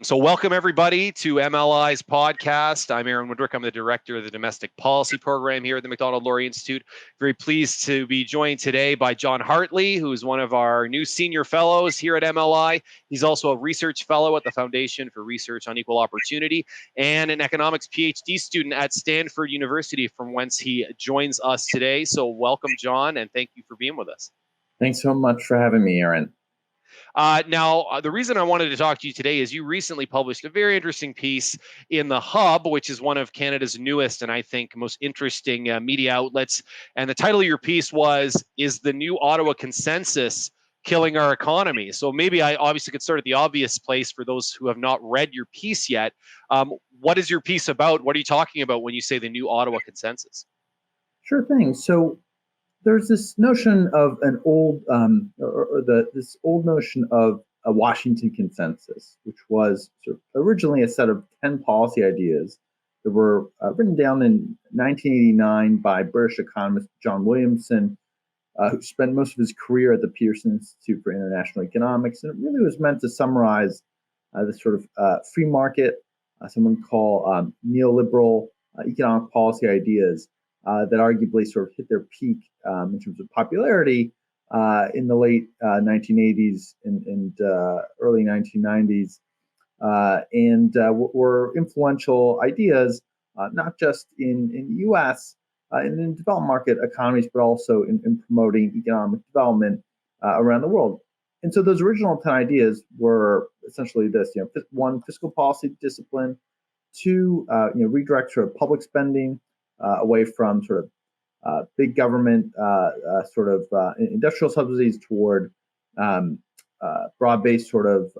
So welcome everybody to MLI's podcast. I'm Aaron Wudrick. I'm the director of the domestic policy program here at the Macdonald-Laurier Institute. Very pleased to be joined today by Jon Hartley, who is one of our new senior fellows here at MLI. He's also a research fellow at the Foundation for Research on Equal Opportunity and an economics PhD student at Stanford University, from whence he joins us today. So welcome, Jon, and thank you for being with us. Thanks so much for having me, Aaron. Now, the reason I wanted to talk to you today is you recently published a very interesting piece in The Hub, which is one of Canada's newest and I think most interesting media outlets. And the title of your piece was, "Is the New Ottawa Consensus Killing Our Economy?" So maybe I obviously could start at the obvious place for those who have not read your piece yet. What is your piece about? What are you talking about when you say the New Ottawa Consensus? Sure thing. So there's this notion of an old, this old notion of a Washington Consensus, which was sort of originally a set of 10 policy ideas that were written down in 1989 by British economist John Williamson, who spent most of his career at the Pearson Institute for International Economics. And it really was meant to summarize this sort of free market, someone call neoliberal economic policy ideas that arguably sort of hit their peak in terms of popularity in the late 1980s and early 1990s, and were influential ideas, not just in the U.S. And in developed market economies, but also in promoting economic development around the world. And so those original 10 ideas were essentially this: one, fiscal policy discipline; two, redirect sort of public spending away from sort of big government industrial subsidies toward broad-based sort of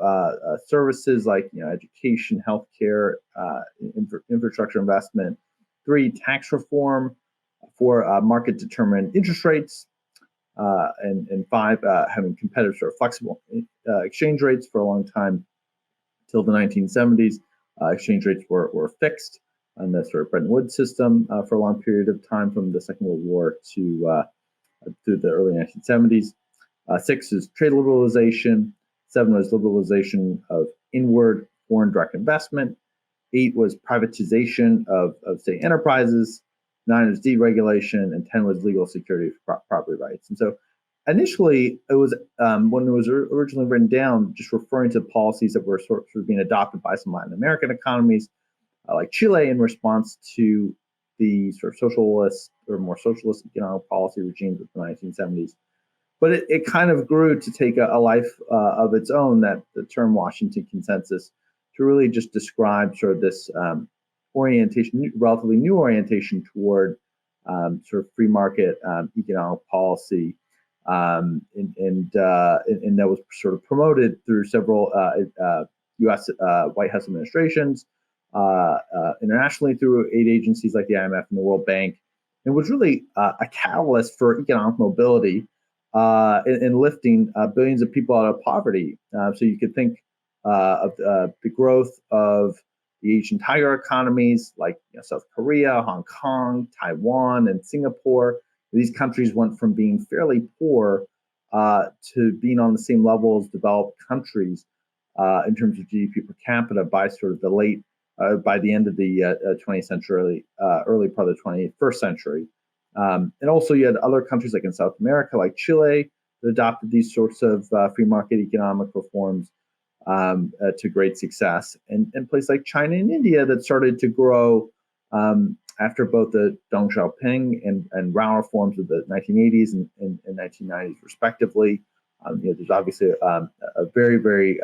services like education, healthcare, infrastructure investment. Three, tax reform for market-determined interest rates, and five, having competitive sort of flexible exchange rates. For a long time, till the 1970s, exchange rates were fixed on the sort of Bretton Woods system for a long period of time, from the Second World War to through the early 1970s. Six is trade liberalization. Seven was liberalization of inward foreign direct investment. Eight was privatization of state enterprises. Nine was deregulation, and 10 was legal security for property rights. And so initially, it was when it was originally written down, just referring to policies that were sort of being adopted by some Latin American economies, like Chile, in response to the sort of socialist or more socialist economic policy regimes of the 1970s. But it kind of grew to take a life of its own, that the term Washington Consensus, to really just describe sort of this orientation, relatively new orientation toward sort of free market economic policy. And that was sort of promoted through several U.S. White House administrations, internationally through aid agencies like the IMF and the World Bank, and was really a catalyst for economic mobility in lifting billions of people out of poverty. So you could think of the growth of the Asian tiger economies like South Korea, Hong Kong, Taiwan, and Singapore. These countries went from being fairly poor to being on the same level as developed countries in terms of GDP per capita by sort of by the end of the 20th century, early part of the 21st century. And also you had other countries like in South America, like Chile, that adopted these sorts of free market economic reforms to great success. And places like China and India that started to grow after both the Deng Xiaoping and Rao reforms of the 1980s and 1990s, respectively. There's obviously a very, very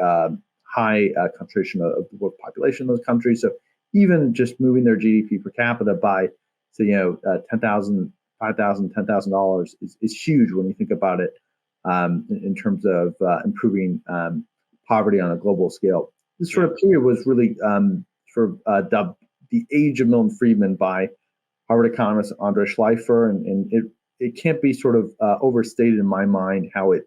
high concentration of the world population in those countries. So even just moving their GDP per capita by, say, $10,000, $5,000, $10,000 is huge when you think about it in terms of improving poverty on a global scale. This sort of period was really dubbed the age of Milton Friedman by Harvard economist Andre Schleifer, and it can't be sort of overstated in my mind how it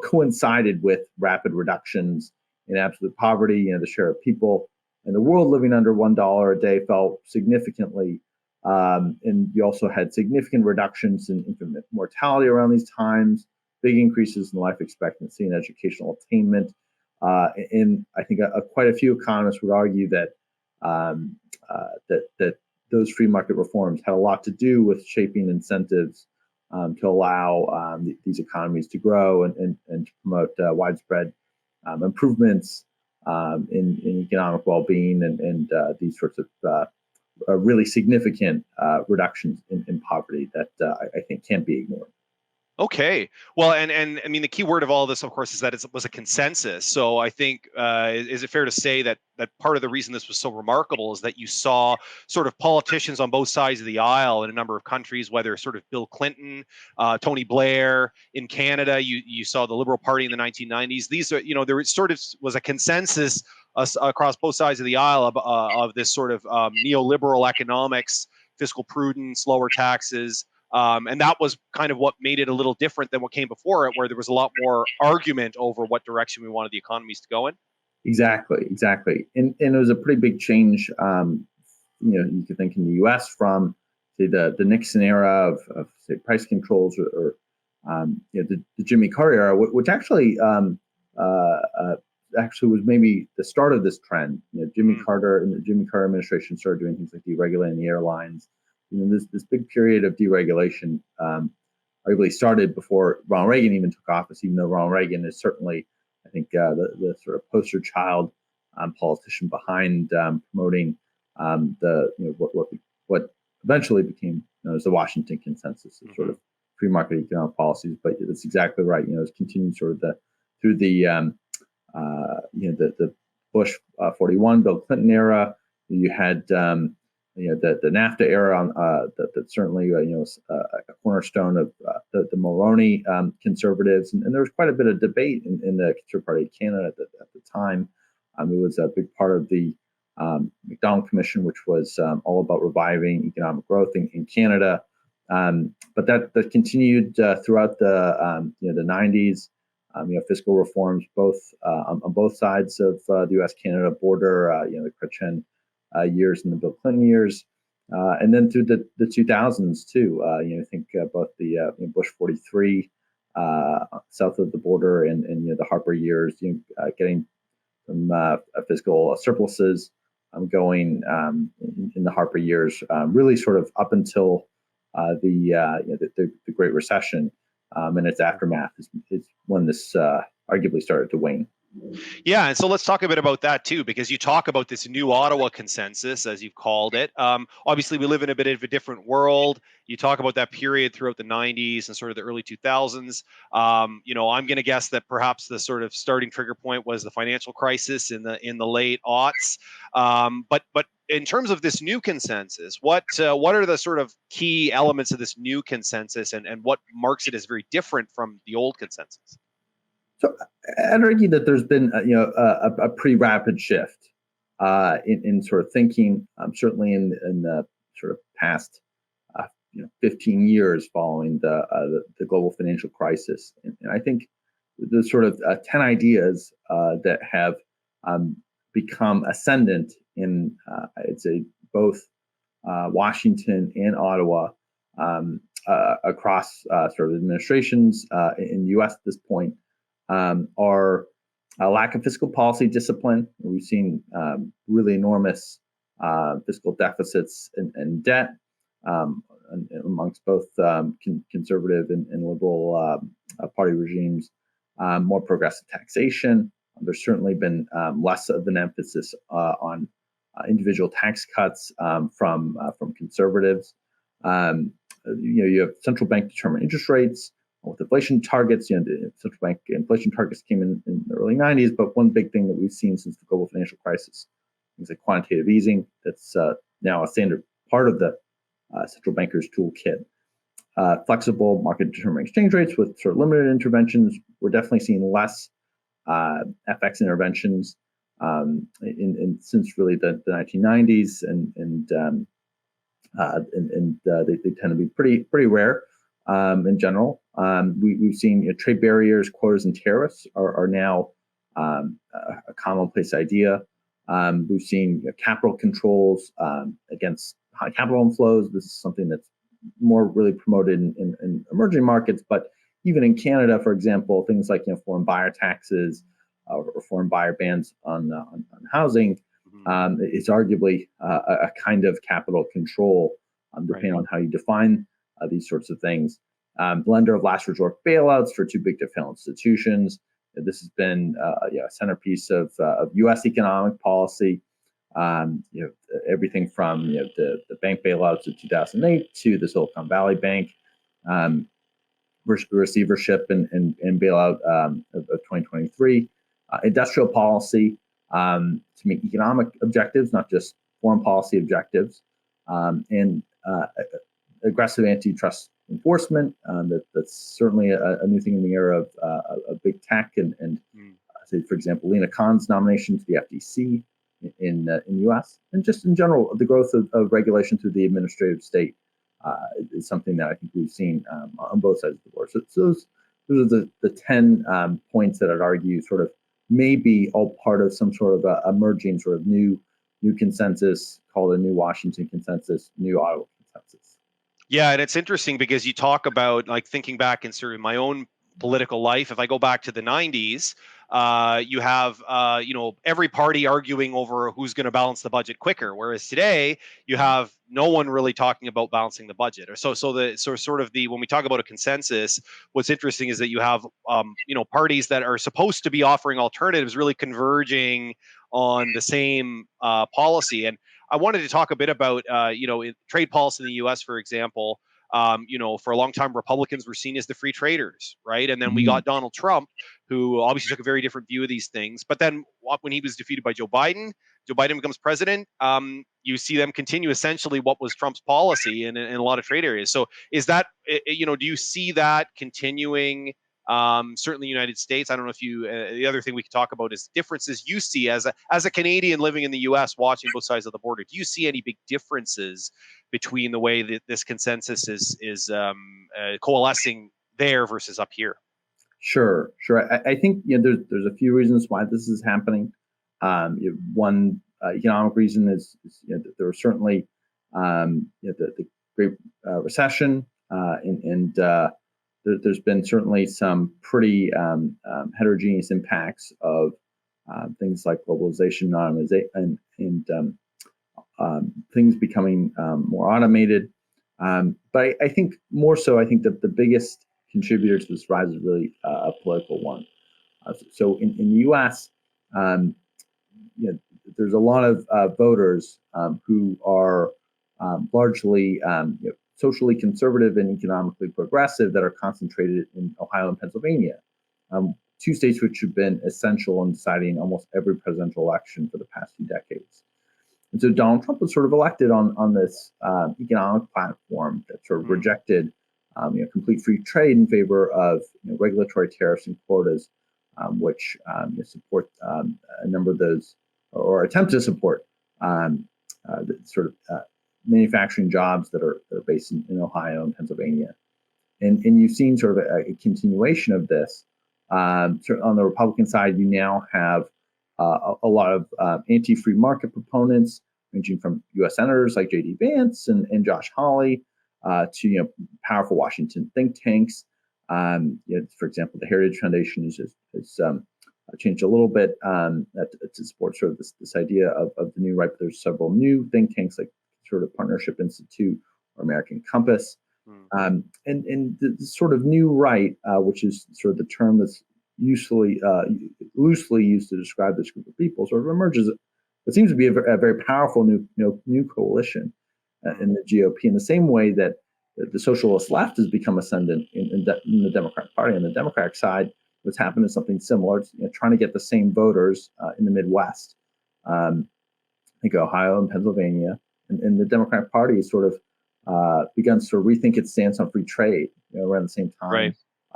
coincided with rapid reductions in absolute poverty. The share of people in the world living under $1 a day fell significantly, and you also had significant reductions in infant mortality around these times, big increases in life expectancy and educational attainment. And I think quite a few economists would argue that that those free market reforms had a lot to do with shaping incentives to allow these economies to grow and to promote widespread improvements in economic well-being and these sorts of really significant reductions in poverty that I think can't be ignored. Okay. Well, and I mean, the key word of all this, of course, is that it was a consensus. So I think, is it fair to say that part of the reason this was so remarkable is that you saw sort of politicians on both sides of the aisle in a number of countries, whether sort of Bill Clinton, Tony Blair in Canada, you saw the Liberal Party in the 1990s. These are, there sort of was a consensus across both sides of the aisle of this sort of neoliberal economics, fiscal prudence, lower taxes. And that was kind of what made it a little different than what came before it, where there was a lot more argument over what direction we wanted the economies to go in. Exactly. And it was a pretty big change. You could think in the U.S. from say the Nixon era of say price controls or the Jimmy Carter era, which actually was maybe the start of this trend. Jimmy Carter and the Jimmy Carter administration started doing things like deregulating the airlines. This big period of deregulation arguably started before Ronald Reagan even took office, even though Ronald Reagan is certainly, I think, the sort of poster child politician behind promoting what eventually became known as the Washington Consensus, sort of free market economic policies. But it's exactly right. It's continued sort of through the Bush 41, Bill Clinton era. You had the NAFTA era that certainly was a cornerstone of the Mulroney conservatives, and there was quite a bit of debate in the Conservative Party of Canada at the time. It was a big part of the Macdonald Commission, which was all about reviving economic growth in Canada. But that continued throughout the 90s. Fiscal reforms both on both sides of the U.S.-Canada border. The Chrétien years and the Bill Clinton years, and then through the 2000s too. I think both the Bush 43 south of the border and the Harper years, getting some fiscal surpluses going in the Harper years, really sort of up until the Great Recession and its aftermath is when this arguably started to wane. Yeah, and so let's talk a bit about that too, because you talk about this new Ottawa Consensus, as you've called it. Obviously, we live in a bit of a different world. You talk about that period throughout the 90s and sort of the early 2000s. I'm going to guess that perhaps the sort of starting trigger point was the financial crisis in the late aughts. But in terms of this new consensus, what are the sort of key elements of this new consensus, and what marks it as very different from the old consensus? So I'd argue that there's been a pretty rapid shift in sort of thinking, certainly in the sort of past 15 years following the global financial crisis. And I think there's sort of 10 ideas that have become ascendant in, I'd say, both Washington and Ottawa across sort of administrations in the U.S. at this point. Are a lack of fiscal policy discipline. We've seen really enormous fiscal deficits and debt amongst both conservative and liberal party regimes. More progressive taxation. There's certainly been less of an emphasis on individual tax cuts from conservatives. You have central bank determined interest rates. With inflation targets, the central bank inflation targets came in the early 90s, but one big thing that we've seen since the global financial crisis is like quantitative easing. That's now a standard part of the central banker's toolkit. Flexible market determined exchange rates with sort of limited interventions. We're definitely seeing less FX interventions since really the 1990s, and they tend to be pretty rare. In general, we've seen trade barriers, quotas, and tariffs are now a commonplace idea. We've seen capital controls against high capital inflows. This is something that's more really promoted in emerging markets, but even in Canada, for example, things like foreign buyer taxes, or foreign buyer bans on housing, Mhm. is arguably a kind of capital control, depending Right. on how you define these sorts of things. Lender of last resort bailouts for too big to fail institutions. This has been a centerpiece of U.S. economic policy. Everything from the bank bailouts of 2008 to the Silicon Valley Bank receivership and bailout of 2023. Industrial policy to meet economic objectives, not just foreign policy objectives, and aggressive antitrust enforcement. That's certainly a new thing in the era of big tech and say, for example, Lena Khan's nomination to the FTC in the U.S. and just in general, the growth of regulation through the administrative state is something that I think we've seen on both sides of the board. So those are the 10 points that I'd argue sort of maybe all part of some sort of emerging sort of new consensus called a new Washington consensus, new Ottawa consensus. Yeah, and it's interesting because you talk about like thinking back in sort of my own political life. If I go back to the 90s, you have every party arguing over who's going to balance the budget quicker, whereas today you have no one really talking about balancing the budget. Or sort of the when we talk about a consensus, what's interesting is that you have parties that are supposed to be offering alternatives really converging on the same policy. And I wanted to talk a bit about, trade policy in the U.S., for example. For a long time, Republicans were seen as the free traders, right? And then we got Donald Trump, who obviously took a very different view of these things. But then when he was defeated by Joe Biden becomes president. You see them continue essentially what was Trump's policy in a lot of trade areas. So is that, do you see that continuing? Certainly, United States. I don't know if you. The other thing we could talk about is differences you see as a Canadian living in the U.S. watching both sides of the border. Do you see any big differences between the way that this consensus is coalescing there versus up here? Sure. I think there's a few reasons why this is happening. One economic reason is that there was certainly the Great Recession and there's been certainly some pretty heterogeneous impacts of things like globalization, and things becoming more automated. But I think more so, I think that the biggest contributor to this rise is really a political one. So in the U.S., there's a lot of voters who are largely socially conservative and economically progressive that are concentrated in Ohio and Pennsylvania, two states which have been essential in deciding almost every presidential election for the past few decades. And so Donald Trump was sort of elected on this economic platform that sort of rejected complete free trade in favor of regulatory tariffs and quotas, which support a number of those, or attempt to support the sort of manufacturing jobs that are based in Ohio and Pennsylvania. And you've seen sort of a continuation of this. On the Republican side, you now have a lot of anti-free market proponents, ranging from U.S. senators like J.D. Vance and Josh Hawley to powerful Washington think tanks. For example, the Heritage Foundation has changed a little bit to support sort of this idea of the new right. But there's several new think tanks like sort of Partnership Institute or American Compass. And the sort of new right, which is sort of the term that's loosely used to describe this group of people, sort of emerges. It seems to be a very powerful new coalition in the GOP, in the same way that the socialist left has become ascendant in the Democratic Party. On the Democratic side, what's happened is something similar. It's trying to get the same voters in the Midwest, like Ohio and Pennsylvania, and the Democratic Party has sort of begun to sort of rethink its stance on free trade around the same time. Right.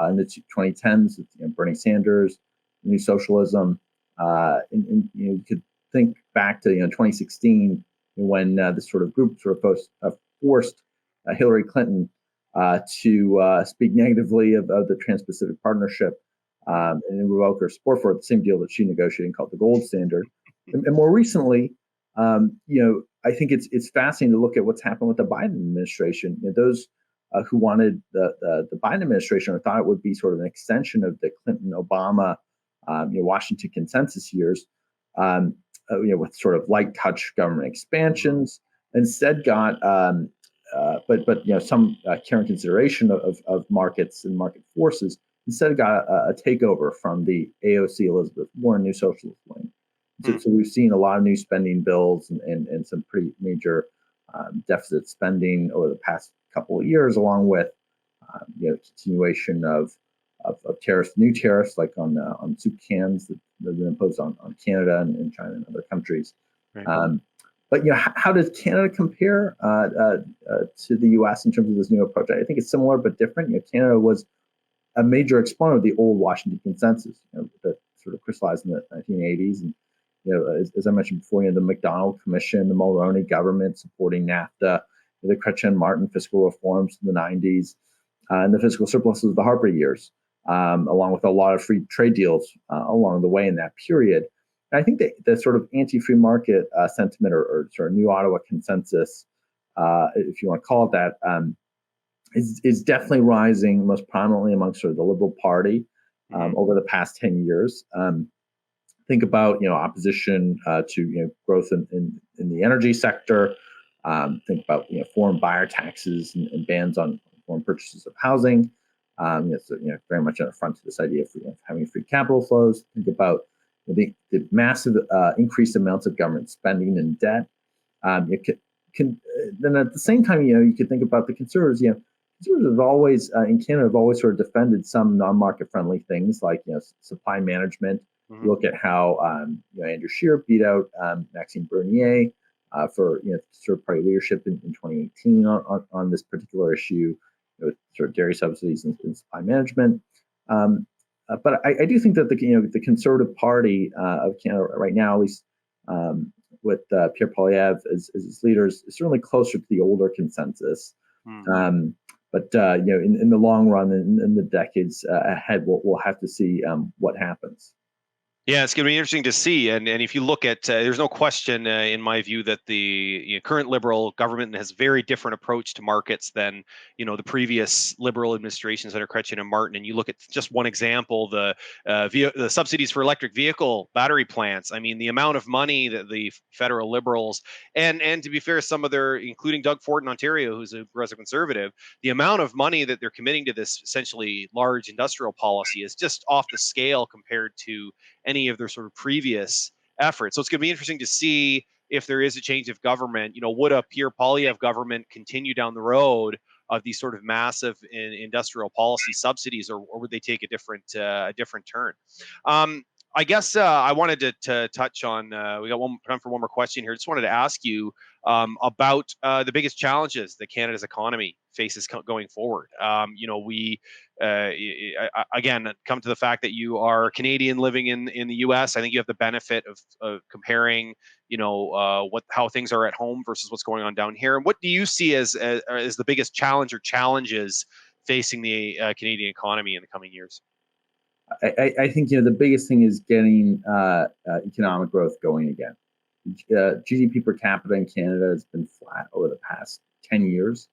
In the 2010s, Bernie Sanders, New Socialism, and you could think back to 2016 when this sort of group sort of forced Hillary Clinton to speak negatively of the Trans-Pacific Partnership and revoke her support for it, the same deal that she negotiated called the gold standard. And more recently, I think it's fascinating to look at what's happened with the Biden administration. Those who wanted the Biden administration or thought it would be sort of an extension of the Clinton-Obama Washington Consensus years, with sort of light touch government expansions, instead got some care and consideration of markets and market forces, instead got a takeover from the AOC Elizabeth Warren New Socialist Wing. So we've seen a lot of new spending bills and some pretty major deficit spending over the past couple of years, along with continuation of tariffs, new tariffs like on soup cans that have been imposed on Canada and China and other countries. Right. But how does Canada compare to the U.S. in terms of this new approach? I think it's similar but different. Canada was a major exponent of the old Washington Consensus, that sort of crystallized in the 1980s, and as I mentioned before, the Macdonald Commission, the Mulroney government supporting NAFTA, the Chrétien-Martin fiscal reforms in the 90s, and the fiscal surpluses of the Harper years, along with a lot of free trade deals along the way in that period. And I think the sort of anti-free market sentiment or sort of new Ottawa Consensus, if you want to call it that, is definitely rising most prominently amongst sort of the Liberal Party over the past 10 years. Think about opposition to growth in the energy sector. Think about foreign buyer taxes and bans on foreign purchases of housing. It's very much on the front to this idea of having free capital flows. Think about the massive increased amounts of government spending and debt. Then at the same time, you could think about the Conservatives. Conservatives have always in Canada have always sort of defended some non-market friendly things like supply management. Mm-hmm. Look at how Andrew Scheer beat out Maxime Bernier for third-party leadership in 2018 on this particular issue, sort of dairy subsidies and supply management. But I do think that the Conservative Party of Canada right now, at least with Pierre Poilievre as its leaders, is certainly closer to the older Consensus. Mm-hmm. But in the long run, in the decades ahead, we'll have to see what happens. Yeah, it's going to be interesting to see. And if you look at, there's no question, in my view, that the current Liberal government has a very different approach to markets than, the previous Liberal administrations under Chrétien and Martin. And you look at just one example, the subsidies for electric vehicle battery plants. I mean, the amount of money that the federal Liberals, and to be fair, some of their, including Doug Ford in Ontario, who's a progressive conservative, the amount of money that they're committing to this essentially large industrial policy is just off the scale compared to any of their sort of previous efforts. So it's going to be interesting to see if there is a change of government. Would a Pierre Poilievre government continue down the road of these sort of massive industrial policy subsidies, or would they take a different turn? I guess I wanted to touch on. We got time for one more question here. Just wanted to ask you about the biggest challenges that Canada's economy faces going forward. We again come to the fact that you are Canadian living in the U.S. I think you have the benefit of comparing, how things are at home versus what's going on down here. And what do you see as the biggest challenge or challenges facing the Canadian economy in the coming years? I think the biggest thing is getting economic growth going again. GDP per capita in Canada has been flat over the past 10 years.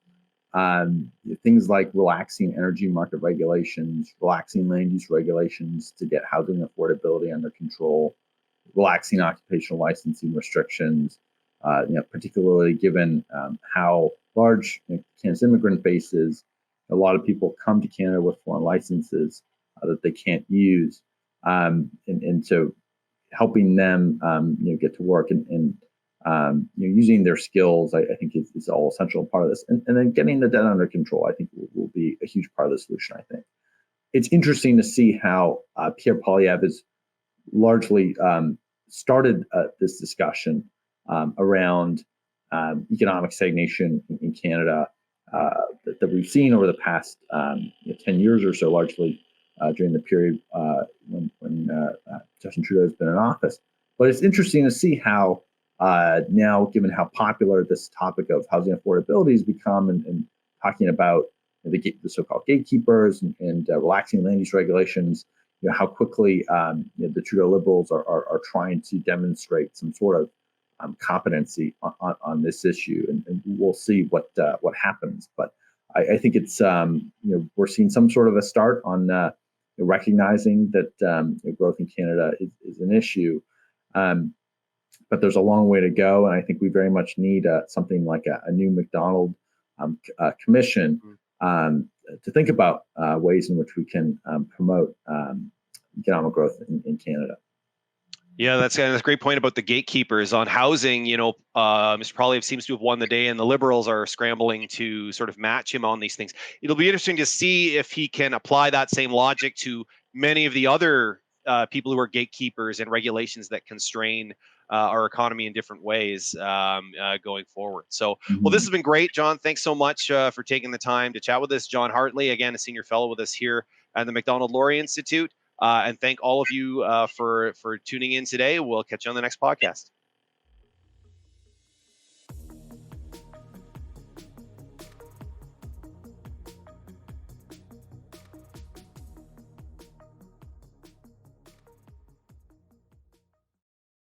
Things like relaxing energy market regulations, relaxing land use regulations to get housing affordability under control, relaxing occupational licensing restrictions, particularly given how large Canada's immigrant base is. A lot of people come to Canada with foreign licenses that they can't use, and so helping them get to work and using their skills, I think is all essential part of this, and then getting the debt under control, I think will be a huge part of the solution. I think it's interesting to see how Pierre Poilievre has largely started this discussion around economic stagnation in Canada that we've seen over the past 10 years or so, largely during the period when Justin Trudeau has been in office. But it's interesting to see how now, given how popular this topic of housing affordability has become, and talking about the so-called gatekeepers and relaxing land use regulations, how quickly the Trudeau Liberals are trying to demonstrate some sort of competency on this issue, and we'll see what happens. But I think it's we're seeing some sort of a start on recognizing that growth in Canada is an issue. But there's a long way to go, and I think we very much need something like a new Macdonald commission to think about ways in which we can promote economic growth in Canada. Yeah, that's a great point about the gatekeepers on housing. Mr. Poilievre seems to have won the day, and the Liberals are scrambling to sort of match him on these things. It'll be interesting to see if he can apply that same logic to many of the other people who are gatekeepers and regulations that constrain our economy in different ways going forward. So, well, this has been great, Jon. Thanks so much for taking the time to chat with us. Jon Hartley, again, a senior fellow with us here at the Macdonald-Laurier Institute. And thank all of you for tuning in today. We'll catch you on the next podcast.